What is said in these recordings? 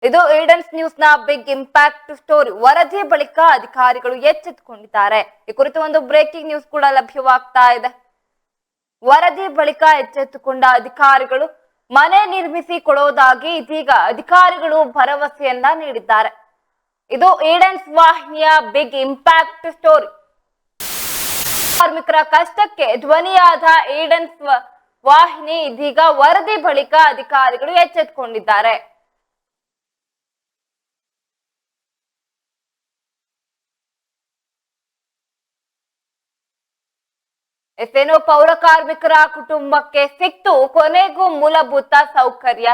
ಇದು ಏಡೆನ್ಸ್ ನ್ಯೂಸ್ ನ big impact story. ವರದಿ ಬಳಿಕ ಅಧಿಕಾರಿಗಳು ಎಚ್ಚೆತ್ತುಕೊಂಡಿದ್ದಾರೆ. ಈ ಕುರಿತು ಒಂದು ಬ್ರೇಕಿಂಗ್ ನ್ಯೂಸ್ ಕೂಡ ಲಭ್ಯವಾಗ್ತಾ ಇದೆ. ವರದಿ ಬಳಿಕ ಎಚ್ಚೆತ್ತುಕೊಂಡ ಅಧಿಕಾರಿಗಳು ಮನೆ ನಿರ್ಮಿಸಿ ಕೊಡುವುದಾಗಿ ಇದೀಗ ಅಧಿಕಾರಿಗಳು ಭರವಸೆಯನ್ನ ನೀಡಿದ್ದಾರೆ. ಇದು ಏಡೆನ್ಸ್ ವಾಹಿನಿಯ ಬಿಗ್ ಇಂಪ್ಯಾಕ್ಟ್ ಸ್ಟೋರಿ. ಕಾರ್ಮಿಕರ ಕಷ್ಟಕ್ಕೆ ಧ್ವನಿಯಾದ ಏಡೆನ್ಸ್ ವಾಹಿನಿ ಇದೀಗ ವರದಿ ಬಳಿಕ ಅಧಿಕಾರಿಗಳು ಎಚ್ಚೆತ್ತುಕೊಂಡಿದ್ದಾರೆ. ಎಷ್ಟೇನೋ ಪೌರ ಕಾರ್ಮಿಕರ ಕುಟುಂಬಕ್ಕೆ ಸಿಕ್ತು ಕೊನೆಗೂ ಮೂಲಭೂತ ಸೌಕರ್ಯ,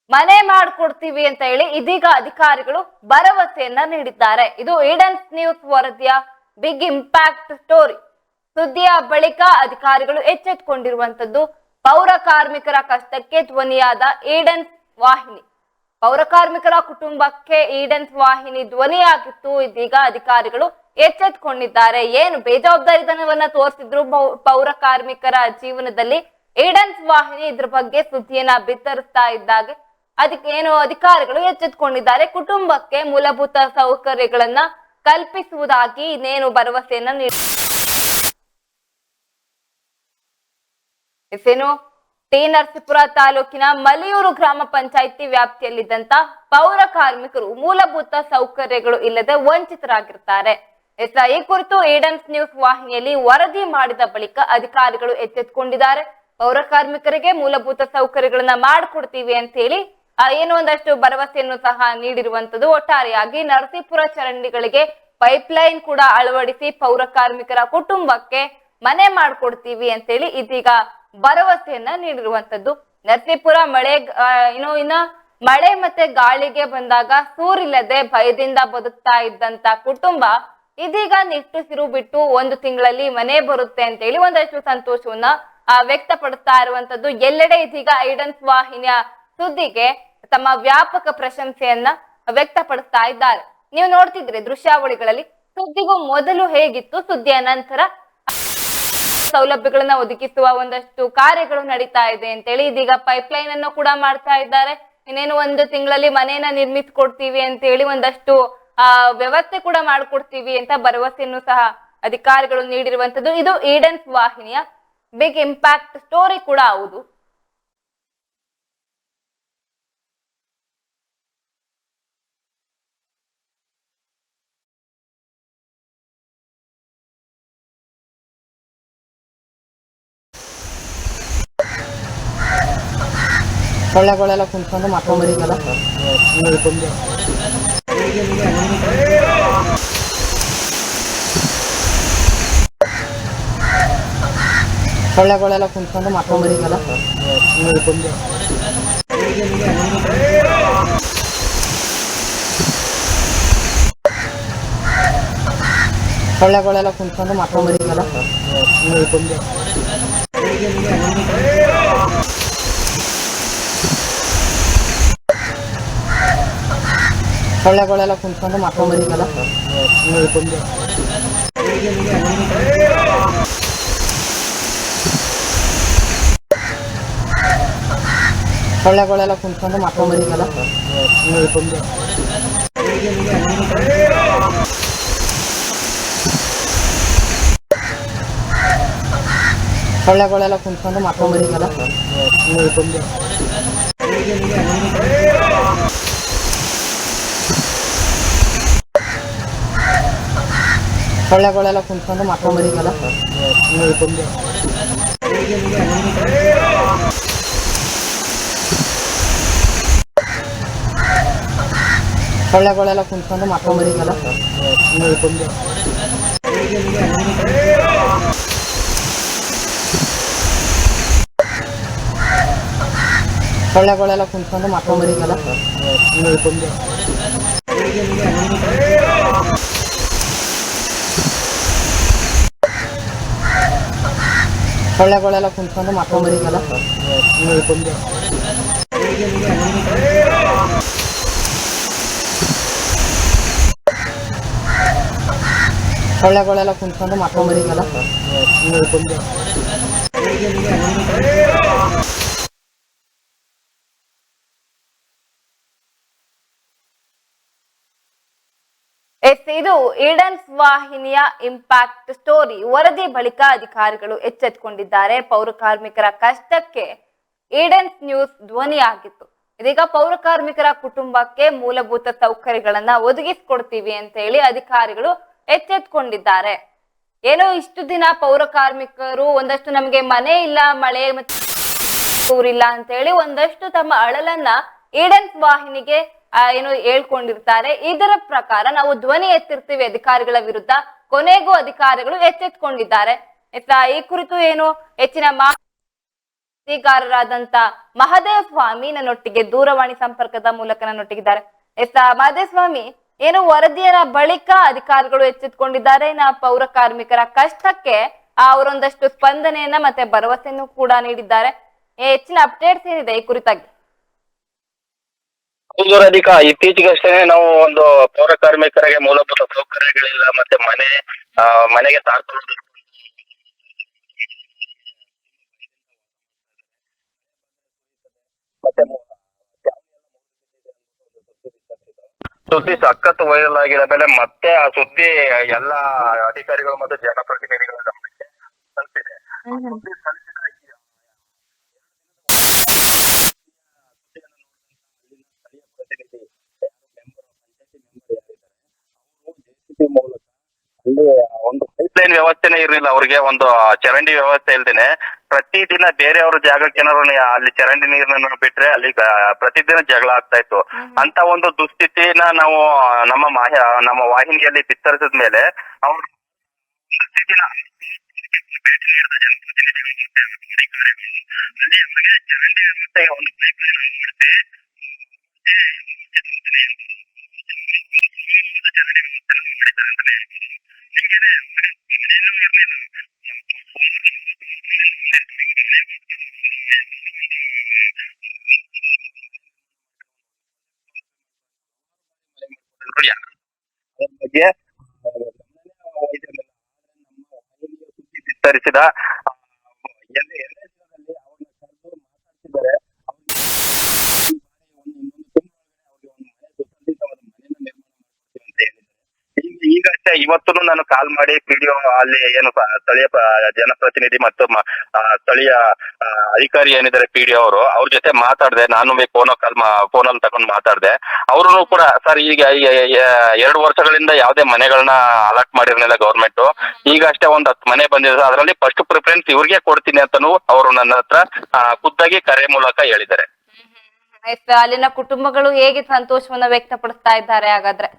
ಮನೆ ಮಾಡ್ಕೊಡ್ತೀವಿ ಅಂತ ಹೇಳಿ ಇದೀಗ ಅಧಿಕಾರಿಗಳು ಭರವಸೆಯನ್ನ ನೀಡಿದ್ದಾರೆ. ಇದು ಏಡೆನ್ಸ್ ನ್ಯೂಸ್ ವರದಿಯ ಬಿಗ್ ಇಂಪ್ಯಾಕ್ಟ್ ಸ್ಟೋರಿ. ಸುದ್ದಿಯ ಬಳಿಕ ಅಧಿಕಾರಿಗಳು ಎಚ್ಚೆತ್ತುಕೊಂಡಿರುವಂತದ್ದು ಪೌರ ಕಾರ್ಮಿಕರ ಕಷ್ಟಕ್ಕೆ ಧ್ವನಿಯಾದ ಏಡೆನ್ಸ್ ವಾಹಿನಿ. ಪೌರ ಕಾರ್ಮಿಕರ ಕುಟುಂಬಕ್ಕೆ ಏಡೆನ್ಸ್ ವಾಹಿನಿ ಧ್ವನಿಯಾಗಿತ್ತು. ಇದೀಗ ಅಧಿಕಾರಿಗಳು ಎಚ್ಚೆತ್ತುಕೊಂಡಿದ್ದಾರೆ. ಏನು ಬೇಜವಾಬ್ದಾರಿತನವನ್ನ ತೋರಿಸಿದ್ರು ಪೌರ ಕಾರ್ಮಿಕರ ಜೀವನದಲ್ಲಿ ಏಡೆನ್ಸ್ ವಾಹಿನಿ ಇದ್ರ ಬಗ್ಗೆ ಸುದ್ದಿಯನ್ನ ಬಿತ್ತರಿಸ್ತಾ ಇದ್ದಾಗ ಅದಕ್ಕೇನು ಅಧಿಕಾರಿಗಳು ಎಚ್ಚೆತ್ತುಕೊಂಡಿದ್ದಾರೆ. ಕುಟುಂಬಕ್ಕೆ ಮೂಲಭೂತ ಸೌಕರ್ಯಗಳನ್ನ ಕಲ್ಪಿಸುವುದಾಗಿ ಇನ್ನೇನು ಭರವಸೆಯನ್ನ ನೀಡಿದ್ದೇನು. ಟಿ ನರಸೀಪುರ ತಾಲೂಕಿನ ಮಲಿಯೂರು ಗ್ರಾಮ ಪಂಚಾಯಿತಿ ವ್ಯಾಪ್ತಿಯಲ್ಲಿದ್ದಂತ ಪೌರ ಕಾರ್ಮಿಕರು ಮೂಲಭೂತ ಸೌಕರ್ಯಗಳು ಇಲ್ಲದೆ ವಂಚಿತರಾಗಿರ್ತಾರೆ. ಈ ಕುರಿತು ಏಡೆನ್ಸ್ ನ್ಯೂಸ್ ವಾಹಿನಿಯಲ್ಲಿ ವರದಿ ಮಾಡಿದ ಬಳಿಕ ಅಧಿಕಾರಿಗಳು ಎಚ್ಚೆತ್ತುಕೊಂಡಿದ್ದಾರೆ. ಪೌರ ಕಾರ್ಮಿಕರಿಗೆ ಮೂಲಭೂತ ಸೌಕರ್ಯಗಳನ್ನ ಮಾಡಿಕೊಡ್ತೀವಿ ಅಂತ ಹೇಳಿ ಏನೋ ಒಂದಷ್ಟು ಭರವಸೆಯನ್ನು ಸಹ ನೀಡಿರುವಂತದ್ದು. ಒಟ್ಟಾರೆಯಾಗಿ ನರಸೀಪುರ ಚರಂಡಿಗಳಿಗೆ ಪೈಪ್ಲೈನ್ ಕೂಡ ಅಳವಡಿಸಿ ಪೌರ ಕಾರ್ಮಿಕರ ಕುಟುಂಬಕ್ಕೆ ಮನೆ ಮಾಡ್ಕೊಡ್ತೀವಿ ಅಂತ ಹೇಳಿ ಇದೀಗ ಭರವಸೆಯನ್ನ ನೀಡಿರುವಂತದ್ದು. ನರಸೀಪುರ ಇನ್ನ ಮಳೆ ಮತ್ತೆ ಗಾಳಿಗೆ ಬಂದಾಗ ಸೂರಿಲ್ಲದೆ ಭಯದಿಂದ ಬದುಕ್ತಾ ಇದ್ದಂತ ಕುಟುಂಬ ಇದೀಗ ನಿಟ್ಟುಸಿರು ಬಿಟ್ಟು 1 ತಿಂಗಳಲ್ಲಿ ಮನೆ ಬರುತ್ತೆ ಅಂತ ಹೇಳಿ ಒಂದಷ್ಟು ಸಂತೋಷವನ್ನ ವ್ಯಕ್ತಪಡಿಸ್ತಾ ಇರುವಂತದ್ದು. ಎಲ್ಲೆಡೆ ಇದೀಗ ಏಡೆನ್ಸ್ ವಾಹಿನಿಯ ಸುದ್ದಿಗೆ ತಮ್ಮ ವ್ಯಾಪಕ ಪ್ರಶಂಸೆಯನ್ನ ವ್ಯಕ್ತಪಡಿಸ್ತಾ ಇದ್ದಾರೆ. ನೀವು ನೋಡ್ತಿದ್ರೆ ದೃಶ್ಯಾವಳಿಗಳಲ್ಲಿ ಸುದ್ದಿಗೂ ಮೊದಲು ಹೇಗಿತ್ತು, ಸುದ್ದಿಯ ನಂತರ ಸೌಲಭ್ಯಗಳನ್ನ ಒದಗಿಸುವ ಒಂದಷ್ಟು ಕಾರ್ಯಗಳು ನಡೀತಾ ಇದೆ ಅಂತ ಹೇಳಿ ಇದೀಗ ಪೈಪ್ಲೈನ್ ಅನ್ನು ಕೂಡ ಮಾಡ್ತಾ ಇದ್ದಾರೆ. ಇನ್ನೇನು 1 ತಿಂಗಳಲ್ಲಿ ಮನೆಯನ್ನ ನಿರ್ಮಿಸಿಕೊಡ್ತೀವಿ ಅಂತ ಹೇಳಿ ಒಂದಷ್ಟು ವ್ಯವಸ್ಥೆ ಕೂಡ ಮಾಡ್ಕೊಡ್ತೀವಿ ಅಂತ ಭರವಸೆಯನ್ನು ಸಹ ಅಧಿಕಾರಿಗಳು ನೀಡಿರುವಂತದ್ದು. ಇದು ಏಡೆನ್ಸ್ ವಾಹಿನಿಯ ಬಿಗ್ ಇಂಪ್ಯಾಕ್ಟ್ ಸ್ಟೋರಿ ಕೂಡ ಹೌದು. ಸೊಳ್ಳೆಗಳೆಲ್ಲ ಕುಂತ್ಕೊಂಡು ಮಾಡ್ಕೊಂಬರಿಗಲ್ಲ ಸೊಳ್ಳೆಗಳೆಲ್ಲ ಕುಂತ್ಕೊಂಡು ಮಾಡ್ಕೊಂಬರಿಗಲ್ಲ ಸೊಳ್ಳೆಗಳೆಲ್ಲ ಕುಂತ್ಕೊಂಡು ಮಾಡ್ಕೊಂಬರಿಗಲ್ಲ ಸೊಳ್ಳೆಗಳೆಲ್ಲ ಕುಂತ್ಕೊಂಡು ಮಾಡ್ಕೊಂಬರಿಗಲ್ಲ ಸೊಳ್ಳೆಗಳೆಲ್ಲ ಕುಂತ್ಕೊಂಡು ಮಾಡ್ಕೊಂಬರಿಗಲ್ಲ ಸೊಳ್ಳೆಗಳೆಲ್ಲ ಕುಂತ್ಕೊಂಡು ಮಾಡ್ಕೊಂಬರಿಗಲ್ಲ ಸೊಳ್ಳೆಗಳೆಲ್ಲ ಕುಂತ್ಕೊಂಡು ಮಾಡ್ಕೊಂಬರಿಗಲ್ಲ ಸೊಳ್ಳೆಗಳೆಲ್ಲ ಕುಂತ್ಕೊಂಡು ಮಾಡ್ಕೊಂಬರಿಗಲ್ಲ ಸೊಳ್ಳೆಗಳೆಲ್ಲ ಕುಂತ್ಕೊಂಡು ಮಾಡ್ಕೊಂಬರಿಗಲ್ಲ ಸೊಳ್ಳೆಗಳೆಲ್ಲ ಕುಂತ್ಕೊಂಡು ಮಾಡ್ಕೊಂಬರಿಗಲ್ಲ ಸೊಳ್ಳೆಗಳೆಲ್ಲ ಕುಂತ್ಕೊಂಡು ಮಾಡ್ಕೊಂಬರಿಗಲ್ಲ ಎಸ್, ಇದು ಈಡನ್ಸ್ ವಾಹಿನಿಯ ಇಂಪ್ಯಾಕ್ಟ್ ಸ್ಟೋರಿ. ವರದಿ ಬಳಿಕ ಅಧಿಕಾರಿಗಳು ಎಚ್ಚೆತ್ತುಕೊಂಡಿದ್ದಾರೆ. ಪೌರ ಕಾರ್ಮಿಕರ ಕಷ್ಟಕ್ಕೆ ಈಡನ್ಸ್ ನ್ಯೂಸ್ ಧ್ವನಿಯಾಗಿತ್ತು. ಇದೀಗ ಪೌರ ಕಾರ್ಮಿಕರ ಕುಟುಂಬಕ್ಕೆ ಮೂಲಭೂತ ಸೌಕರ್ಯಗಳನ್ನ ಒದಗಿಸಿಕೊಡ್ತೀವಿ ಅಂತ ಹೇಳಿ ಅಧಿಕಾರಿಗಳು ಎಚ್ಚೆತ್ತುಕೊಂಡಿದ್ದಾರೆ. ಏನೋ ಇಷ್ಟು ದಿನ ಪೌರ ಕಾರ್ಮಿಕರು ಒಂದಷ್ಟು ನಮಗೆ ಮನೆ ಇಲ್ಲ, ಮಳೆ ಮತ್ತೆ ಊರಿಲ್ಲ ಅಂತ ಹೇಳಿ ಒಂದಷ್ಟು ತಮ್ಮ ಅಳಲನ್ನ ಈಡನ್ಸ್ ವಾಹಿನಿಗೆ ಏನು ಹೇಳ್ಕೊಂಡಿರ್ತಾರೆ. ಇದರ ಪ್ರಕಾರ ನಾವು ಧ್ವನಿ ಎತ್ತಿರ್ತೀವಿ ಅಧಿಕಾರಿಗಳ ವಿರುದ್ಧ. ಕೊನೆಗೂ ಅಧಿಕಾರಿಗಳು ಎಚ್ಚೆತ್ತುಕೊಂಡಿದ್ದಾರೆ. ಈ ಕುರಿತು ಏನು ಹೆಚ್ಚಿನ ಮಾಹಿತಿಗಾರರಾದಂತ ಮಹದೇವ್ ಸ್ವಾಮಿ ನನ್ನೊಟ್ಟಿಗೆ ದೂರವಾಣಿ ಸಂಪರ್ಕದ ಮೂಲಕ ನನ್ನೊಟ್ಟಿಗಿದ್ದಾರೆ. ಮಹದೇವ್ ಸ್ವಾಮಿ, ಏನು ವರದಿಯ ಬಳಿಕ ಅಧಿಕಾರಿಗಳು ಎಚ್ಚೆತ್ತುಕೊಂಡಿದ್ದಾರೆ. ಪೌರ ಕಾರ್ಮಿಕರ ಕಷ್ಟಕ್ಕೆ ಅವರೊಂದಷ್ಟು ಸ್ಪಂದನೆಯನ್ನ ಮತ್ತೆ ಭರವಸೆಯನ್ನು ಕೂಡ ನೀಡಿದ್ದಾರೆ. ಹೆಚ್ಚಿನ ಅಪ್ಡೇಟ್ಸ್ ಏನಿದೆ ಈ ಕುರಿತಾಗಿ? ಹೌದು ರಾಧಿಕಾ, ಇತ್ತೀಚೆಗಷ್ಟೇ ನಾವು ಒಂದು ಪೌರ ಕಾರ್ಮಿಕರಿಗೆ ಮೂಲಭೂತ ಸೌಕರ್ಯಗಳಿಲ್ಲ, ಮತ್ತೆ ಮನೆಗೆ ತಾಳ್ಕೊಳ್ಳೋದು ಮತ್ತೆ ಸುದ್ದಿ ಸಖತ್ ವೈರಲ್ ಆಗಿದ ಮೇಲೆ ಮತ್ತೆ ಆ ಸುದ್ದಿ ಎಲ್ಲ ಅಧಿಕಾರಿಗಳು ಮತ್ತು ಜನಪ್ರತಿನಿಧಿಗಳ ಗಮನಕ್ಕೆ ತಲುಪಿದೆ. ಸುದ್ದಿ ತಲುಪಿದ ಸ್ಥಳೀಯ ಪ್ರತಿನಿಧಿ ಮೂಲಕ ಅಲ್ಲಿ ಒಂದು ಪೈಪ್ಲೈನ್ ವ್ಯವಸ್ಥೆನೇ ಇರಲಿಲ್ಲ. ಅವ್ರಿಗೆ ಒಂದು ಚರಂಡಿ ವ್ಯವಸ್ಥೆ ಇಲ್ದೇನೆ ಪ್ರತಿದಿನ ಬೇರೆಯವ್ರ ಜಾಗಕ್ಕೆ ಏನಾದ್ರು ಅಲ್ಲಿ ಚರಂಡಿ ನೀರನ್ನು ಬಿಟ್ರೆ ಅಲ್ಲಿ ಪ್ರತಿದಿನ ಜಗಳ ಆಗ್ತಾ ಇತ್ತು. ಅಂತ ಒಂದು ದುಸ್ಥಿತಿನ ನಾವು ನಮ್ಮ ವಾಹಿನಿಯಲ್ಲಿ ಬಿತ್ತರಿಸಿದ ಮೇಲೆ ಅವರು ಸ್ಥಿತಿನ ಭೇಟಿ ನೀಡಿದ ಜನಪ್ರತಿನಿಧಿಗಳು ಮತ್ತೆ ಅಧಿಕಾರಿಗಳು ಅಲ್ಲಿ ಅವರಿಗೆ ಚರಂಡಿ ವ್ಯವಸ್ಥೆಗೆ ಒಂದು ಪೈಪ್ಲೈನ್ ಅಳವಡಿಸಿ ಚರಂಡಿ ವ್ಯವಸ್ಥೆ ಮಾಡಿದ್ದಾರೆ ಅಂತಾನೆ ಹೇಳ್ಬೋದು. ಹಿಂಗೇನೆ ಮನೆಯಲ್ಲೂ ಇರಲಿಲ್ಲ, ಯಾರು ಅದ್ರ ಬಗ್ಗೆ ವಿಸ್ತರಿಸಿದ ಎರಡನೇ ದಿನದಲ್ಲಿ ಅವ್ರನ್ನ ಕರೆದು ಮಾತಾಡ್ತಿದ್ದಾರೆ. ಈಗಷ್ಟೇ ಇವತ್ತು ನಾನು ಕಾಲ್ ಮಾಡಿ ಪಿಡಿಒ ಅಲ್ಲಿ ಏನು ಸ್ಥಳೀಯ ಜನಪ್ರತಿನಿಧಿ ಮತ್ತು ಸ್ಥಳೀಯ ಅಧಿಕಾರಿ ಏನಿದ್ದಾರೆ ಪಿಡಿಒ ಅವರು, ಅವ್ರ ಜೊತೆ ಮಾತಾಡಿದೆ. ನಾನು ಫೋನಲ್ಲಿ ತಗೊಂಡು ಮಾತಾಡಿದೆ. ಅವರು ಕೂಡ ಸರ್ ಈಗ 2 ವರ್ಷಗಳಿಂದ ಯಾವುದೇ ಮನೆಗಳನ್ನ ಅಲಾಟ್ ಮಾಡಿರ್ಲಿಲ್ಲ ಗೌರ್ಮೆಂಟ್. ಈಗ ಅಷ್ಟೇ ಒಂದು 10 ಮನೆ ಬಂದಿದೆ, ಅದರಲ್ಲಿ ಫಸ್ಟ್ ಪ್ರಿಫರೆನ್ಸ್ ಇವ್ರಿಗೆ ಕೊಡ್ತೀನಿ ಅಂತಾನು ಅವರು ನನ್ನ ಹತ್ರ ಖುದ್ದಾಗಿ ಕರೆ ಮೂಲಕ ಹೇಳಿದ್ದಾರೆ. ಅಲ್ಲಿನ ಕುಟುಂಬಗಳು ಹೇಗೆ ಸಂತೋಷವನ್ನ ವ್ಯಕ್ತಪಡಿಸ್ತಾ ಇದ್ದಾರೆ ಹಾಗಾದ್ರೆ?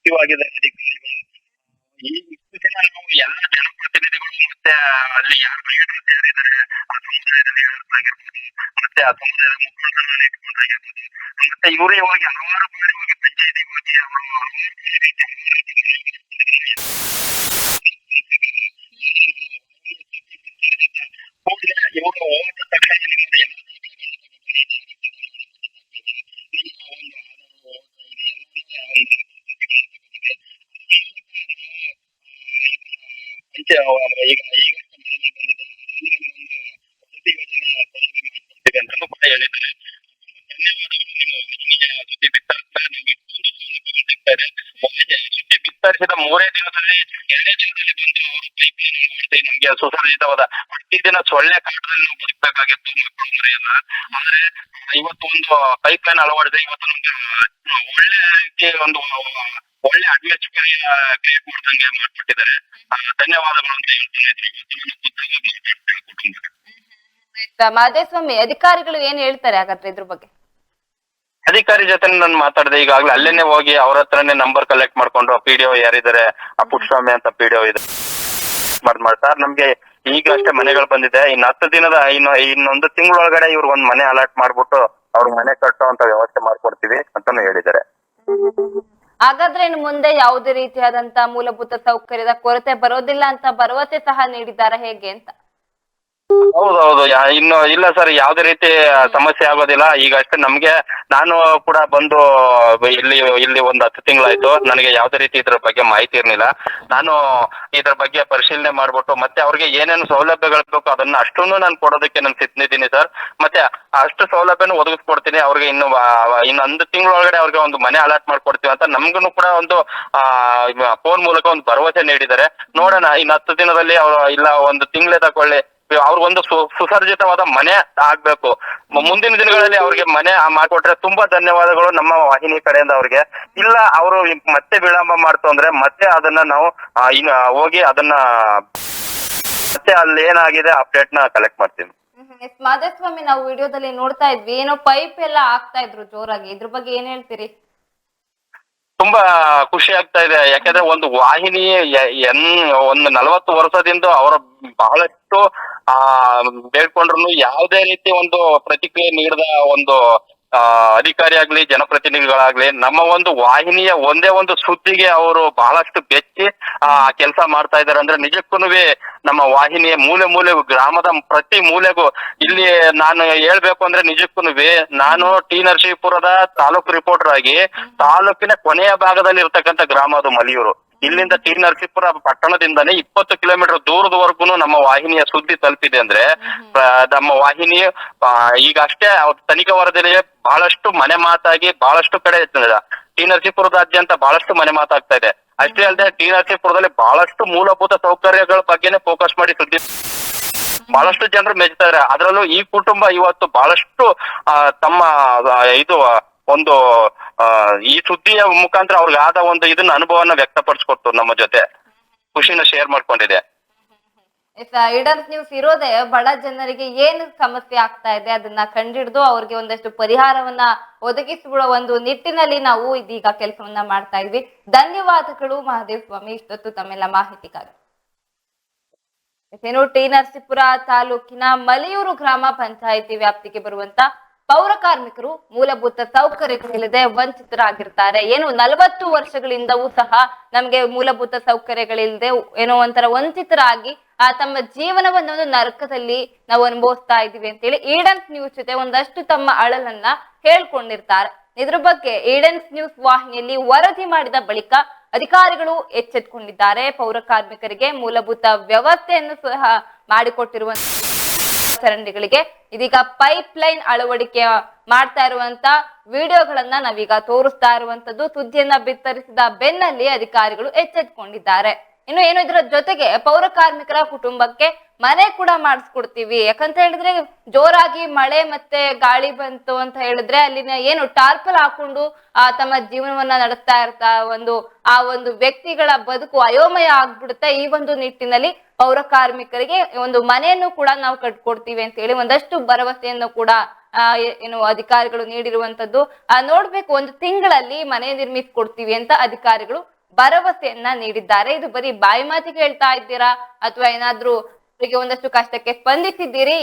ಆಕ್ಟಿವ್ ಆಗಿದ್ದಾರೆ ಅಧಿಕಾರಿಗಳು. ಇಷ್ಟು ದಿನ ನಾವು ಎಲ್ಲ ಜನಪ್ರತಿನಿಧಿಗಳು ಮತ್ತೆ ಅಲ್ಲಿ ಯಾರು ಲೀಡರ್ಸ್ ಯಾರಿದ್ದಾರೆ ಆ ಸಮುದಾಯದ ಲೀಡರ್ಸ್ ಆಗಿರ್ಬೋದು, ಮತ್ತೆ ಆ ಸಮುದಾಯದ ಮುಖಂಡರನ್ನು ಇಟ್ಕೊಂಡಾಗಿರ್ಬೋದು, ಮತ್ತೆ ಇವರೇ ಹೋಗಿ ಹಲವಾರು ಬಾರಿ ಹೋಗಿ ಪಂಚಾಯತಿಗೆ ಹೋಗಿ ಅವರು ಹಲವಾರು ರೀತಿ ಕೂಡಲೇ ಇವರು ಹೋದ ತಕ್ಷಣ ನಿಮ್ಮದು ಎಲ್ಲ ಈಗಷ್ಟೇ ಮನೆಗಳು ಬಂದಿದೆ, ಅದರಲ್ಲಿ ನಿಮ್ಮ ಒಂದು ವಸತಿ ಯೋಜನೆ ಸೌಲಭ್ಯ ಮಾಡಿಕೊಡ್ತೀವಿ ಅಂತಾನು ಕೂಡ ಹೇಳಿದ್ದಾರೆ. ಧನ್ಯವಾದಗಳು. ನಿಮ್ಮ ವಾಹಿನಿಯ ಸುದ್ದಿ ಬಿತ್ತರಿಸಿದ ನಮ್ಗೆ ಇಷ್ಟೊಂದು ಸೌಲಭ್ಯಗಳು ಸಿಗ್ತಾ ಇದೆ. ಸುದ್ದಿ ಬಿತ್ತರಿಸಿದ 3ನೇ ದಿನದಲ್ಲಿ 2ನೇ ದಿನದಲ್ಲಿ ಬಂದು ಅವರು ಪೈಪ್ಲೈನ್ ಅಳವಡಿಸಿ ನಮ್ಗೆ ಸುಸಜ್ಜಿತವಾದ ಪ್ರತಿದಿನ ಸೊಳ್ಳೆ ಕಾಟದಲ್ಲಿ ನಾವು ಬದುಕಬೇಕಾಗಿತ್ತು ಮಕ್ಕಳು ಮರಿಯಲ್ಲ. ಆದ್ರೆ ಇವತ್ತು ಒಂದು ಪೈಪ್ಲೈನ್ ಅಳವಡಿಸಿ ಇವತ್ತು ನಮ್ಗೆ ಒಳ್ಳೆ ರೀತಿ ಒಂದು ಒಳ್ಳೆ ಅಟ್ಮಾಸ್ಫಿಯರ್ ಕ್ರಿಯೇಟ್ ಮಾಡ್ದಂಗೆ ಮಾಡ್ಬಿಟ್ಟಿದ್ದಾರೆ. ಧನ್ಯವಾದಗಳು ಅಂತ ಹೇಳ್ತಾನೆ ಇದ್ರು. ಇವತ್ತು ನಾನು ಖುದ್ದಾಗಿ ಮಾತಾಡ್ತೇನೆ ಕುಟುಂಬಕ್ಕೆ. ಮಾದೇಸ್ವಾಮಿ, ಅಧಿಕಾರಿಗಳು ಏನ್ ಹೇಳ್ತಾರೆ ಹಾಗಾದ್ರೆ ಇದ್ರ ಬಗ್ಗೆ? ಅಧಿಕಾರಿ ಜೊತೆ ನಾನು ಮಾತಾಡಿದೆ. ಈಗಾಗಲೇ ಅಲ್ಲೇನೆ ಹೋಗಿ ಅವ್ರ ಹತ್ರನೇ ನಂಬರ್ ಕಲೆಕ್ಟ್ ಮಾಡ್ಕೊಂಡು ಪಿಡಿಒ ಯಾರಿದ್ದಾರೆ, ಆ ಪುಟ್ಟಸ್ವಾಮಿ ಅಂತ ಪಿಡಿಒ ಇದೆ ಸರ್, ನಮ್ಗೆ ಈಗ ಅಷ್ಟೇ ಮನೆಗಳು ಬಂದಿದೆ. ಇನ್ನು 10 ದಿನದ ಇನ್ನೊಂದು ತಿಂಗಳೊಳಗಡೆ ಇವ್ರು ಒಂದ್ ಮನೆ ಅಲಾಟ್ ಮಾಡ್ಬಿಟ್ಟು ಅವ್ರಿಗೆ ಮನೆ ಕಟ್ಟೋ ಅಂತ ವ್ಯವಸ್ಥೆ ಮಾಡ್ಕೊಡ್ತೀವಿ ಅಂತಾನು ಹೇಳಿದ್ದಾರೆ. ಹಾಗಾದ್ರೆ ಇನ್ನು ಮುಂದೆ ಯಾವುದೇ ರೀತಿಯಾದಂತ ಮೂಲಭೂತ ಸೌಕರ್ಯದ ಕೊರತೆ ಬರೋದಿಲ್ಲ ಅಂತ ಭರವಸೆ ಸಹ ನೀಡಿದ್ದಾರೆ ಹೇಗೆ ಅಂತ? ಹೌದೌದು ಇನ್ನು ಇಲ್ಲ ಸರ್, ಯಾವುದೇ ರೀತಿ ಸಮಸ್ಯೆ ಆಗೋದಿಲ್ಲ. ಈಗ ಅಷ್ಟೇ ನಮ್ಗೆ, ನಾನು ಕೂಡ ಬಂದು ಇಲ್ಲಿ ಒಂದು 10 ತಿಂಗಳಾಯ್ತು. ನನಗೆ ಯಾವುದೇ ರೀತಿ ಇದ್ರ ಬಗ್ಗೆ ಮಾಹಿತಿ ಇರ್ಲಿಲ್ಲ. ನಾನು ಇದ್ರ ಬಗ್ಗೆ ಪರಿಶೀಲನೆ ಮಾಡ್ಬಿಟ್ಟು ಮತ್ತೆ ಅವ್ರಿಗೆ ಏನೇನು ಸೌಲಭ್ಯಗಳು ಬೇಕು ಅದನ್ನ ಅಷ್ಟನ್ನು ನಾನು ಕೊಡೋದಕ್ಕೆ ನಾನು ಸಿದ್ಧಿದ್ದೀನಿ ಸರ್. ಮತ್ತೆ ಅಷ್ಟು ಸೌಲಭ್ಯನೂ ಒದಗಿಸ್ಕೊಡ್ತೀನಿ ಅವ್ರಿಗೆ. ಇನ್ನು 1 ತಿಂಗಳೊಳಗಡೆ ಅವ್ರಿಗೆ ಒಂದು ಮನೆ ಅಲಾಟ್ ಮಾಡ್ಕೊಡ್ತೀವಿ ಅಂತ ನಮ್ಗೂ ಕೂಡ ಒಂದು ಫೋನ್ ಮೂಲಕ ಒಂದು ಭರವಸೆ ನೀಡಿದ್ದಾರೆ. ನೋಡೋಣ, ಇನ್ನು 10 ದಿನದಲ್ಲಿ ಅವ್ರು ಇಲ್ಲ 1 ತಿಂಗಳೇ ತಕೊಳ್ಳಿ, ಅವ್ರಿಗೊಂದು ಸುಸರ್ಜಿತವಾದ ಮನೆ ಆಗ್ಬೇಕು. ಮುಂದಿನ ದಿನಗಳಲ್ಲಿ ಅವ್ರಿಗೆ ಮನೆ ಮಾಡ್ಕೊಟ್ರೆ ತುಂಬಾ ಧನ್ಯವಾದಗಳು ನಮ್ಮ ವಾಹಿನಿ ಕಡೆಯಿಂದ ಅವ್ರಿಗೆ. ಇಲ್ಲ ಅವರು ಮತ್ತೆ ವಿಳಂಬ ಮಾಡ್ತು ಅಂದ್ರೆ ಮತ್ತೆ ಅದನ್ನ ನಾವು ಹೋಗಿ ಅದನ್ನ ಮತ್ತೆ ಅಲ್ಲಿ ಏನಾಗಿದೆ ಅಪ್ಡೇಟ್ ನ ಕಲೆಕ್ಟ್ ಮಾಡ್ತೀವಿ. ಮಾಧಸ್ವಾಮಿ, ನಾವು ವಿಡಿಯೋದಲ್ಲಿ ನೋಡ್ತಾ ಇದ್ವಿ, ಏನೋ ಪೈಪ್ ಎಲ್ಲ ಹಾಕ್ತಾ ಇದ್ರು ಜೋರಾಗಿ, ಇದ್ರ ಬಗ್ಗೆ ಏನ್ ಹೇಳ್ತೀರಿ? ತುಂಬಾ ಖುಷಿ ಆಗ್ತಾ ಇದೆ. ಯಾಕಂದ್ರೆ ಒಂದು ವಾಹಿನಿ ಒಂದು 40 ವರ್ಷದಿಂದ ಅವರ ಬಹಳಷ್ಟು ಬೇಡ್ಕೊಂಡ್ರು ಯಾವುದೇ ರೀತಿ ಒಂದು ಪ್ರತಿಕ್ರಿಯೆ ನೀಡದ ಒಂದು ಅಧಿಕಾರಿ ಆಗ್ಲಿ ಜನಪ್ರತಿನಿಧಿಗಳಾಗ್ಲಿ ನಮ್ಮ ಒಂದು ವಾಹಿನಿಯ ಒಂದೇ ಒಂದು ಸುದ್ದಿಗೆ ಅವರು ಬಹಳಷ್ಟು ಬೆಚ್ಚಿ ಕೆಲಸ ಮಾಡ್ತಾ ಇದಾರೆ ಅಂದ್ರೆ ನಿಜಕ್ಕೂ ನಮ್ಮ ವಾಹಿನಿಯ ಮೂಲೆ ಗ್ರಾಮದ ಪ್ರತಿ ಮೂಲೆಗೂ ಇಲ್ಲಿ ನಾನು ಹೇಳ್ಬೇಕು ಅಂದ್ರೆ ನಿಜಕ್ಕೂ ನಾನು ಟಿ ನರಸೀಪುರದ ತಾಲೂಕು ರಿಪೋರ್ಟರ್ ಆಗಿ ತಾಲೂಕಿನ ಕೊನೆಯ ಭಾಗದಲ್ಲಿ ಇರ್ತಕ್ಕಂಥ ಗ್ರಾಮ ಅದು ಮಲಿಯೂರು. ಇಲ್ಲಿಂದ ಟಿ ನರಸೀಪುರ ಪಟ್ಟಣದಿಂದಾನೇ 20 ಕಿಲೋಮೀಟರ್ ದೂರದವರೆಗೂ ನಮ್ಮ ವಾಹಿನಿಯ ಸುದ್ದಿ ತಲುಪಿದೆ ಅಂದ್ರೆ ನಮ್ಮ ವಾಹಿನಿ ಈಗ ಅಷ್ಟೇ ತನಿಖಾ ವರದಿಯಲ್ಲಿ ಬಹಳಷ್ಟು ಮನೆ ಮಾತಾಗಿ ಬಹಳಷ್ಟು ಕಡೆ ಟಿ ನರಸೀಪುರದಾದ್ಯಂತ ಬಹಳಷ್ಟು ಮನೆ ಮಾತಾಗ್ತಾ ಇದೆ. ಅಷ್ಟೇ ಅಲ್ಲದೆ ಟಿ ನರಸೀಪುರದಲ್ಲಿ ಬಹಳಷ್ಟು ಮೂಲಭೂತ ಸೌಕರ್ಯಗಳ ಬಗ್ಗೆನೆ ಫೋಕಸ್ ಮಾಡಿ ಸುದ್ದಿ ಬಹಳಷ್ಟು ಜನರು ಮೆಚ್ತಾ ಇದ್ದಾರೆ. ಅದರಲ್ಲೂ ಈ ಕುಟುಂಬ ಇವತ್ತು ಬಹಳಷ್ಟು ತಮ್ಮ ಇದು ಒಂದು ಈ ಸುದ್ದಿಯ ಮುಖಾಂತರ ಅವ್ರಿಗೆ ಆದ ಒಂದು ಇದನ್ನ ಅನುಭವನ ವ್ಯಕ್ತಪಡಿಸ್ಕೊಟ್ಟು ನಮ್ಮ ಜೊತೆ ಖುಷಿನ ಶೇರ್ ಮಾಡ್ಕೊಂಡಿದೆ. ಈಡನ್ಸ್ ನ್ಯೂಸ್ ಇರೋದೇ ಬಡ ಜನರಿಗೆ ಏನು ಸಮಸ್ಯೆ ಆಗ್ತಾ ಇದೆ ಅದನ್ನ ಕಂಡಿಡಿದು ಅವ್ರಿಗೆ ಒಂದಷ್ಟು ಪರಿಹಾರವನ್ನ ಒದಗಿಸುವ ಒಂದು ನಿಟ್ಟಿನಲ್ಲಿ ನಾವು ಇದೀಗ ಕೆಲಸವನ್ನ ಮಾಡ್ತಾ ಇದ್ವಿ. ಧನ್ಯವಾದಗಳು ಮಹದೇವ್ ಸ್ವಾಮಿ, ಇಷ್ಟೊತ್ತು ತಮ್ಮೆಲ್ಲ ಮಾಹಿತಿಗಾಗಿ. ಏನು ಟಿ ನರಸೀಪುರ ತಾಲೂಕಿನ ಮಲಿಯೂರು ಗ್ರಾಮ ಪಂಚಾಯಿತಿ ವ್ಯಾಪ್ತಿಗೆ ಬರುವಂತ ಪೌರ ಕಾರ್ಮಿಕರು ಮೂಲಭೂತ ಸೌಕರ್ಯಗಳಿಲ್ಲದೆ ವಂಚಿತರಾಗಿರ್ತಾರೆ. ಏನು 40 ವರ್ಷಗಳಿಂದವೂ ಸಹ ನಮ್ಗೆ ಮೂಲಭೂತ ಸೌಕರ್ಯಗಳಿಲ್ಲದೆ ಏನೋ ಒಂಥರ ವಂಚಿತರಾಗಿ ತಮ್ಮ ಜೀವನವನ್ನು ಒಂದು ನರಕದಲ್ಲಿ ನಾವು ಅನುಭವಿಸ್ತಾ ಇದೀವಿ ಅಂತೇಳಿ ಈಡನ್ಸ್ ನ್ಯೂಸ್ ಜೊತೆ ಒಂದಷ್ಟು ತಮ್ಮ ಅಳಲನ್ನ ಹೇಳ್ಕೊಂಡಿರ್ತಾರೆ. ಇದ್ರ ಬಗ್ಗೆ ಈಡನ್ಸ್ ನ್ಯೂಸ್ ವಾಹಿನಿಯಲ್ಲಿ ವರದಿ ಮಾಡಿದ ಬಳಿಕ ಅಧಿಕಾರಿಗಳು ಎಚ್ಚೆತ್ತುಕೊಂಡಿದ್ದಾರೆ. ಪೌರ ಕಾರ್ಮಿಕರಿಗೆ ಮೂಲಭೂತ ವ್ಯವಸ್ಥೆಯನ್ನು ಸಹ ಮಾಡಿಕೊಟ್ಟಿರುವಂತ ಚರಂಡಿಗಳಿಗೆ ಇದೀಗ ಪೈಪ್ ಲೈನ್ ಅಳವಡಿಕೆ ಮಾಡ್ತಾ ಇರುವಂತ ವಿಡಿಯೋಗಳನ್ನ ನಾವೀಗ ತೋರಿಸ್ತಾ ಇರುವಂತದ್ದು. ಸುದ್ದಿಯನ್ನ ಬಿತ್ತರಿಸಿದ ಬೆನ್ನಲ್ಲಿ ಅಧಿಕಾರಿಗಳು ಎಚ್ಚೆತ್ತುಕೊಂಡಿದ್ದಾರೆ. ಇನ್ನು ಏನು ಇದರ ಜೊತೆಗೆ ಪೌರ ಕಾರ್ಮಿಕರ ಕುಟುಂಬಕ್ಕೆ ಮನೆ ಕೂಡ ಮಾಡಿಸ್ಕೊಡ್ತೀವಿ, ಯಾಕಂತ ಹೇಳಿದ್ರೆ ಜೋರಾಗಿ ಮಳೆ ಮತ್ತೆ ಗಾಳಿ ಬಂತು ಅಂತ ಹೇಳಿದ್ರೆ ಅಲ್ಲಿನ ಏನು ಟಾರ್ಪಲ್ ಹಾಕೊಂಡು ತಮ್ಮ ಜೀವನವನ್ನ ನಡೆಸ್ತಾ ಇರ್ತಾ ಒಂದು ವ್ಯಕ್ತಿಗಳ ಬದುಕು ಅಯೋಮಯ ಆಗ್ಬಿಡುತ್ತೆ. ಈ ಒಂದು ನಿಟ್ಟಿನಲ್ಲಿ ಪೌರ ಕಾರ್ಮಿಕರಿಗೆ ಒಂದು ಮನೆಯನ್ನು ಕೂಡ ನಾವು ಕಟ್ಕೊಡ್ತೀವಿ ಅಂತ ಹೇಳಿ ಒಂದಷ್ಟು ಭರವಸೆಯನ್ನು ಕೂಡ ಏನು ಅಧಿಕಾರಿಗಳು ನೀಡಿರುವಂತದ್ದು. ನೋಡ್ಬೇಕು, 1 ತಿಂಗಳಲ್ಲಿ ಮನೆ ನಿರ್ಮಿಸಿಕೊಡ್ತೀವಿ ಅಂತ ಅಧಿಕಾರಿಗಳು ಭರವಸೆಯನ್ನ ನೀಡಿದ್ದಾರೆ. ಇದು ಬರೀ ಬಾಯಿ ಮಾತಿಗೆ ಹೇಳ್ತಾ ಇದ್ದೀರಾ ಅಥವಾ ಏನಾದ್ರೂ ಅವರಿಗೆ ಒಂದಷ್ಟು ಕಷ್ಟಕ್ಕೆ ಸ್ಪಂದಿಸಿದ್ದೀರಿ?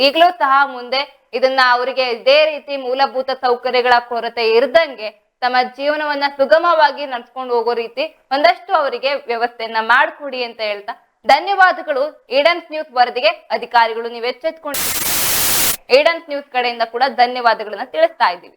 ಈಗಲೂ ಸಹ ಮುಂದೆ ಇದನ್ನ ಅವರಿಗೆ ಇದೇ ರೀತಿ ಮೂಲಭೂತ ಸೌಕರ್ಯಗಳ ಕೊರತೆ ಇರದಂಗೆ ತಮ್ಮ ಜೀವನವನ್ನ ಸುಗಮವಾಗಿ ನಡ್ಸ್ಕೊಂಡು ಹೋಗೋ ರೀತಿ ಒಂದಷ್ಟು ಅವರಿಗೆ ವ್ಯವಸ್ಥೆಯನ್ನ ಮಾಡ್ಕೊಡಿ ಅಂತ ಹೇಳ್ತಾ ಧನ್ಯವಾದಗಳು. ಈಡನ್ಸ್ ನ್ಯೂಸ್ ವರದಿಗೆ ಅಧಿಕಾರಿಗಳು ನೀವು ಎಚ್ಚೆತ್ಕೊಂಡು ಈಡನ್ಸ್ ನ್ಯೂಸ್ ಕಡೆಯಿಂದ ಕೂಡ ಧನ್ಯವಾದಗಳನ್ನ ತಿಳಿಸ್ತಾ ಇದ್ದೀವಿ.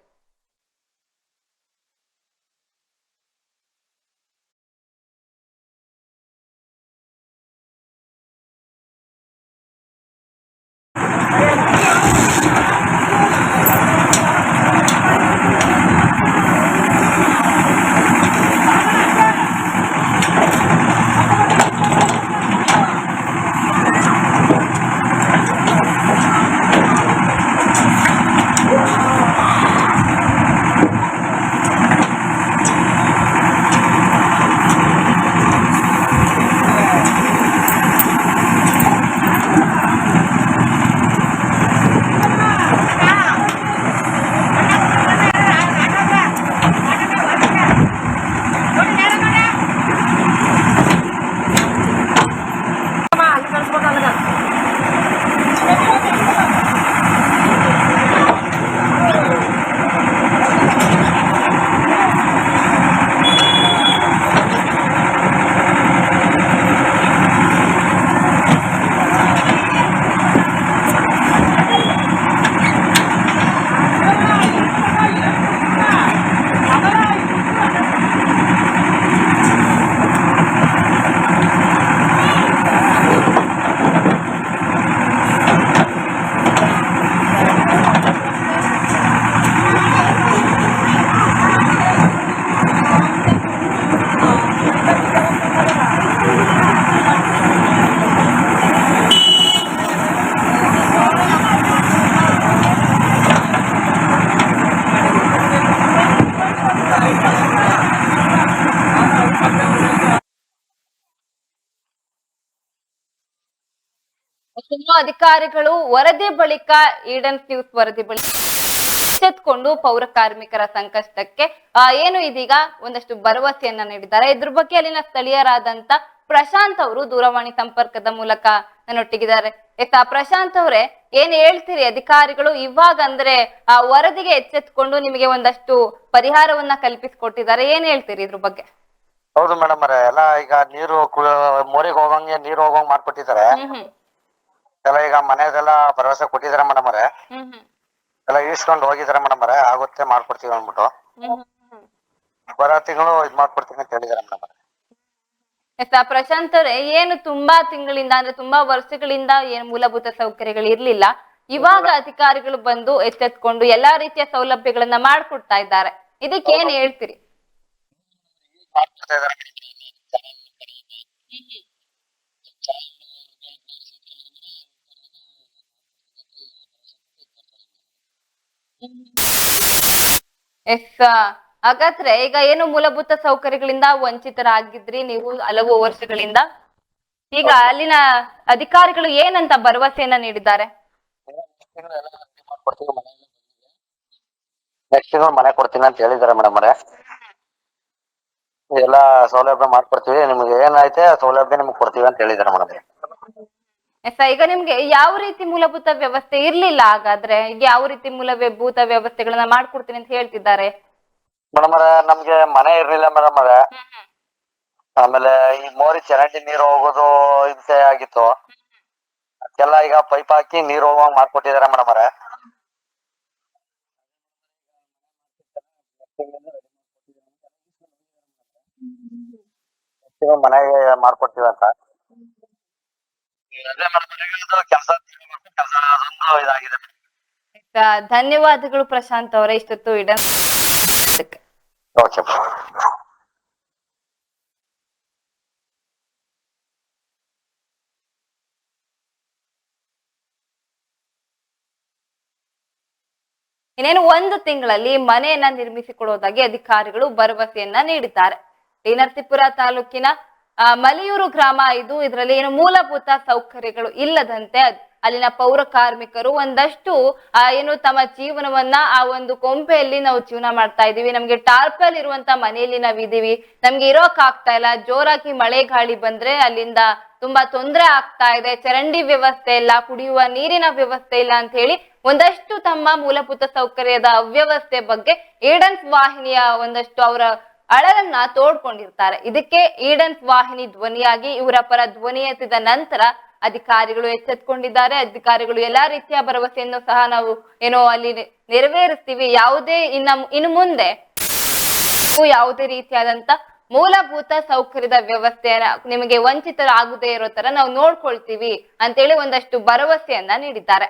ಇನ್ನು ಅಧಿಕಾರಿಗಳು ವರದಿ ಬಳಿಕ ಈಡನ್ ನ್ಯೂಸ್ ವರದಿ ಬಳಿಕ ಎಚ್ಚೆತ್ಕೊಂಡು ಪೌರ ಕಾರ್ಮಿಕರ ಸಂಕಷ್ಟಕ್ಕೆ ಏನು ಇದೀಗ ಒಂದಷ್ಟು ಭರವಸೆಯನ್ನ ನೀಡಿದ್ದಾರೆ. ಇದ್ರ ಬಗ್ಗೆ ಅಲ್ಲಿನ ಸ್ಥಳೀಯರಾದಂತ ಪ್ರಶಾಂತ್ ಅವರು ದೂರವಾಣಿ ಸಂಪರ್ಕದ ಮೂಲಕ ನನ್ನೊಟ್ಟಿಗಿದ್ದಾರೆ. ಪ್ರಶಾಂತ್ ಅವರೇ, ಏನ್ ಹೇಳ್ತೀರಿ? ಅಧಿಕಾರಿಗಳು ಇವಾಗ ಅಂದ್ರೆ ಆ ವರದಿಗೆ ಎಚ್ಚೆತ್ಕೊಂಡು ನಿಮಗೆ ಒಂದಷ್ಟು ಪರಿಹಾರವನ್ನ ಕಲ್ಪಿಸಿಕೊಟ್ಟಿದ್ದಾರೆ, ಏನ್ ಹೇಳ್ತೀರಿ ಇದ್ರ ಬಗ್ಗೆ? ಹೌದು ಮೇಡಮ್ ಅವರೇ, ಎಲ್ಲ ಈಗ ನೀರು ಮೋರಿಗೆ ಹೋಗಂಗೆ ನೀರು ಹೋಗಂಗ್ ಮಾಡ್ಕೊಟ್ಟಿದ್ದಾರೆ. ಎಲ್ಲ ಈಗ ಮನೆದೆಲ್ಲ ಭರವಸೆ ಕೊಟ್ಟಿದ್ದಾರೆ ಮೇಡಮ್ ಅವರೇ. ಎಲ್ಲ ಈಸ್ಕೊಂಡು ಹೋಗಿದ್ದಾರೆ ಮೇಡಮ್ ಅವರೇ, ಆಗುತ್ತೆ ಮಾಡ್ಕೊಡ್ತೀವಿ ಅಂದ್ಬಿಟ್ಟು ಬರೋ ತಿಂಗಳು ಇದ್ ಮಾಡ್ಕೊಡ್ತೀವಿ ಅಂತ ಹೇಳಿದಾರೆ ಮೇಡಮ್ ಅವರೇ. ಪ್ರಶಾಂತ್ ಅವರೇ, ಏನು ತುಂಬಾ ತಿಂಗಳಿಂದ ಅಂದ್ರೆ ತುಂಬಾ ವರ್ಷಗಳಿಂದ ಏನು ಮೂಲಭೂತ ಸೌಕರ್ಯಗಳು ಇರ್ಲಿಲ್ಲ, ಇವಾಗ ಅಧಿಕಾರಿಗಳು ಬಂದು ಎಚ್ಚೆತ್ಕೊಂಡು ಎಲ್ಲಾ ರೀತಿಯ ಸೌಲಭ್ಯಗಳನ್ನ ಮಾಡ್ಕೊಡ್ತಾ ಇದ್ದಾರೆ, ಇದಕ್ಕೆ ಏನ್ ಹೇಳ್ತೀರಿ? ಹಾಗಾದ್ರೆ ಈಗ ಏನು ಮೂಲಭೂತ ಸೌಕರ್ಯಗಳಿಂದ ವಂಚಿತರಾಗಿದ್ರಿ ನೀವು ಹಲವು ವರ್ಷಗಳಿಂದ, ಈಗ ಅಲ್ಲಿನ ಅಧಿಕಾರಿಗಳು ಏನಂತ ಭರವಸೆಯನ್ನ ನೀಡಿದ್ದಾರೆ? ನೆಕ್ಸ್ಟ್ ತಿಂಗಳು ಮನೆ ಕೊಡ್ತೀನಿ ಅಂತ ಹೇಳಿದಾರೆ ಮೇಡಮ್ ಅವರೇ. ಎಲ್ಲ ಸೌಲಭ್ಯ ಮಾಡ್ಕೊಡ್ತೀವಿ, ನಿಮ್ಗೆ ಏನೈತೆ ಸೌಲಭ್ಯ ನಿಮ್ಗೆ ಕೊಡ್ತೀವಿ ಅಂತ ಹೇಳಿದಾರೆ ಮೇಡಮ್. ಈಗ ನಿಮ್ಗೆ ಯಾವ ರೀತಿ ಮೂಲಭೂತ ವ್ಯವಸ್ಥೆ ಇರ್ಲಿಲ್ಲ, ಹಾಗಾದ್ರೆ ಈಗ ಯಾವ ರೀತಿ ಮೂಲಭೂತ ವ್ಯವಸ್ಥೆಗಳನ್ನ ಮಾಡ್ಕೊಡ್ತೀನಿ ಅಂತ ಹೇಳ್ತಿದ್ದಾರೆ? ಮೇಡಮ್ ಅವರೇ, ನಮ್ಗೆ ಮನೆ ಇರ್ಲಿಲ್ಲ ಮೇಡಮ್ ಅವರೇ. ಆಮೇಲೆ ಈ ಮೋರಿ ಚರಂಡಿ ನೀರು ಹೋಗೋದು ಹಿಂಸೆ ಆಗಿತ್ತು, ಅದಕ್ಕೆಲ್ಲ ಈಗ ಪೈಪ್ ಹಾಕಿ ನೀರು ಹೋಗುವಂಗ್ ಮಾಡ್ಕೊಟ್ಟಿದ್ದಾರೆ ಮೇಡಮ್ ಅವರೇ. ಮನೆಗೆ ಮಾಡ್ಕೊಡ್ತೀವಿ ಅಂತ ಕೆಲಸ ಅದೊಂದು ಇದಾಗಿದೆ. ಧನ್ಯವಾದಗಳು ಪ್ರಶಾಂತ್ ಅವರೇ, ಇಷ್ಟೊತ್ತು ಇಡನ್. ಓಕೆ. ಇನ್ನೇನು ಒಂದು ತಿಂಗಳಲ್ಲಿ ಮನೆಯನ್ನ ನಿರ್ಮಿಸಿಕೊಡುವುದಾಗಿ ಅಧಿಕಾರಿಗಳು ಭರವಸೆಯನ್ನ ನೀಡಿದ್ದಾರೆ. ಟಿ ನರಸೀಪುರ ತಾಲೂಕಿನ ಮಲಿಯೂರು ಗ್ರಾಮ ಇದು. ಇದರಲ್ಲಿ ಏನು ಮೂಲಭೂತ ಸೌಕರ್ಯಗಳು ಇಲ್ಲದಂತೆ ಅಲ್ಲಿನ ಪೌರ ಕಾರ್ಮಿಕರು ಒಂದಷ್ಟು ಏನು ತಮ್ಮ ಜೀವನವನ್ನ ಆ ಒಂದು ಕೊಂಪೆಯಲ್ಲಿ ನಾವು ಜೀವನ ಮಾಡ್ತಾ ಇದೀವಿ, ನಮ್ಗೆ ಟಾರ್ಪಲ್ ಇರುವಂತ ಮನೆಯಲ್ಲಿ ನಾವಿದೀವಿ, ನಮ್ಗೆ ಇರೋಕ್ ಆಗ್ತಾ ಇಲ್ಲ, ಜೋರಾಗಿ ಮಳೆ ಗಾಳಿ ಬಂದ್ರೆ ಅಲ್ಲಿಂದ ತುಂಬಾ ತೊಂದರೆ ಆಗ್ತಾ ಇದೆ, ಚರಂಡಿ ವ್ಯವಸ್ಥೆ ಇಲ್ಲ, ಕುಡಿಯುವ ನೀರಿನ ವ್ಯವಸ್ಥೆ ಇಲ್ಲ ಅಂತ ಹೇಳಿ ಒಂದಷ್ಟು ತಮ್ಮ ಮೂಲಭೂತ ಸೌಕರ್ಯದ ಅವ್ಯವಸ್ಥೆ ಬಗ್ಗೆ ಈಡನ್ಸ್ ವಾಹಿನಿಯ ಒಂದಷ್ಟು ಅವರ ಅಳಲನ್ನ ತೋಡ್ಕೊಂಡಿರ್ತಾರೆ. ಇದಕ್ಕೆ ಈಡನ್ಸ್ ವಾಹಿನಿ ಧ್ವನಿಯಾಗಿ ಇವರ ಪರ ಧ್ವನಿ ಎತ್ತಿದ ನಂತರ ಅಧಿಕಾರಿಗಳು ಎಚ್ಚೆತ್ಕೊಂಡಿದ್ದಾರೆ. ಅಧಿಕಾರಿಗಳು ಎಲ್ಲಾ ರೀತಿಯ ಭರವಸೆಯನ್ನು ಸಹ ನಾವು ಏನೋ ಅಲ್ಲಿ ನೆರವೇರಿಸ್ತೀವಿ, ಯಾವುದೇ ಇನ್ನು ಮುಂದೆ ಯಾವುದೇ ರೀತಿಯಾದಂತ ಮೂಲಭೂತ ಸೌಕರ್ಯದ ವ್ಯವಸ್ಥೆಯನ್ನ ನಿಮಗೆ ವಂಚಿತರಾಗದೇ ಇರೋ ತರ ನಾವು ನೋಡ್ಕೊಳ್ತೀವಿ ಅಂತೇಳಿ ಒಂದಷ್ಟು ಭರವಸೆಯನ್ನ ನೀಡಿದ್ದಾರೆ.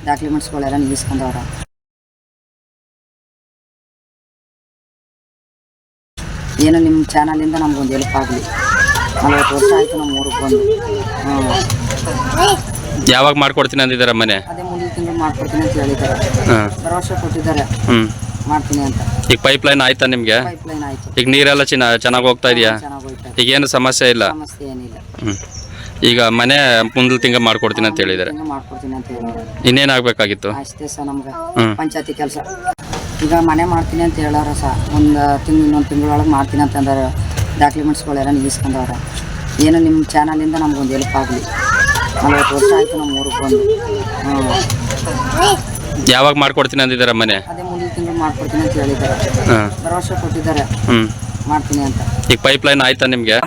ಡಾಕ್ಯುಮೆಂಟ್ಸ್ಗಳೆಲ್ಲ ನಿಲ್ಲಿಸ್ಕೊಂಡವ್ರ. ಏನೋ ನಿಮ್ಮ ಚಾನಲಿಂದ ನಮ್ಗೊಂದು ಹೆಲ್ಪ್ ಆಗಲಿ. 40 ವರ್ಷ ಆಯಿತು ನಮ್ಮ ಊರಿಗೆ ಬಂದು. ಯಾವಾಗ ಮಾಡ್ಕೊಡ್ತೀನಿ ಅಂದಿದ್ದಾರೆ ಮನೆ? ಅದೇ ಮುಂದಿನ ತಿಂಗಳು ಮಾಡ್ಕೊಡ್ತೀನಿ ಅಂತ ಹೇಳಿದ್ದಾರೆ, ಭರವಸೆ ಕೊಟ್ಟಿದ್ದಾರೆ ಮಾಡ್ತೀನಿ ಅಂತ. ಈಗ ಪೈಪ್ ಲೈನ್ ಆಯ್ತಾ ನಿಮಗೆ? ಪೈಪ್ ಲೈನ್ ಆಯಿತು. ಈಗ ನೀರೆಲ್ಲ ಚೆನ್ನಾಗಿ ಹೋಗ್ತಾ ಇದೆಯಾ? ಚೆನ್ನಾಗಿ ಹೋಗ್ತಾ ಇದೆ, ಈಗ ಏನು ಸಮಸ್ಯೆ ಇಲ್ಲ? ಸಮಸ್ಯೆ ಏನಿಲ್ಲ. ಈಗ ಮನೆ ಮುಂದಿನ ತಿಂಗಳು ಮಾಡ್ಕೊಡ್ತೀನಿ ಅಂತ ಹೇಳಿದ್ದಾರೆ, ಮಾಡ್ಕೊಡ್ತೀನಿ ಅಂತ ಹೇಳಿದ್ದಾರೆ. ಇನ್ನೇನು ಆಗಬೇಕಾಗಿತ್ತು? ಅಷ್ಟೇ ಸರ್, ನಮ್ಗೆ ಪಂಚಾಯತಿ ಕೆಲಸ. ಈಗ ಮನೆ ಮಾಡ್ತೀನಿ ಅಂತ ಹೇಳೋರ ಸರ್, ಇನ್ನೊಂದು ತಿಂಗಳೊಳಗೆ ಮಾಡ್ತೀನಿ ಅಂತಂದ್ರೆ ಡಾಕ್ಯುಮೆಂಟ್ಸ್ಗಳೆಲ್ಲ ನಿಲ್ಲಿಸ್ಕೊಂಡವ್ರ. ಏನೋ ನಿಮ್ಮ ಚಾನಲಿಂದ ನಮ್ಗೊಂದು ಹೆಲ್ಪ್ ಆಗಲಿ. 40 ವರ್ಷ ಆಯಿತು ನಮ್ಮ ಊರಿಗೆ ಬಂದು. ಯಾವಾಗ ಮಾಡ್ಕೊಡ್ತೀನಿ ಅಂದಿದ್ದಾರೆ ಮನೆ? ಅದೇ ಮುಂದಿನ ತಿಂಗಳು ಮಾಡ್ಕೊಡ್ತೀನಿ ಅಂತ ಹೇಳಿದ್ದಾರೆ, ಭರವಸೆ ಕೊಟ್ಟಿದ್ದಾರೆ ಮಾಡ್ತೀನಿ ಅಂತ. ಈಗ ಪೈಪ್ ಲೈನ್ ಆಯ್ತಾ ನಿಮಗೆ?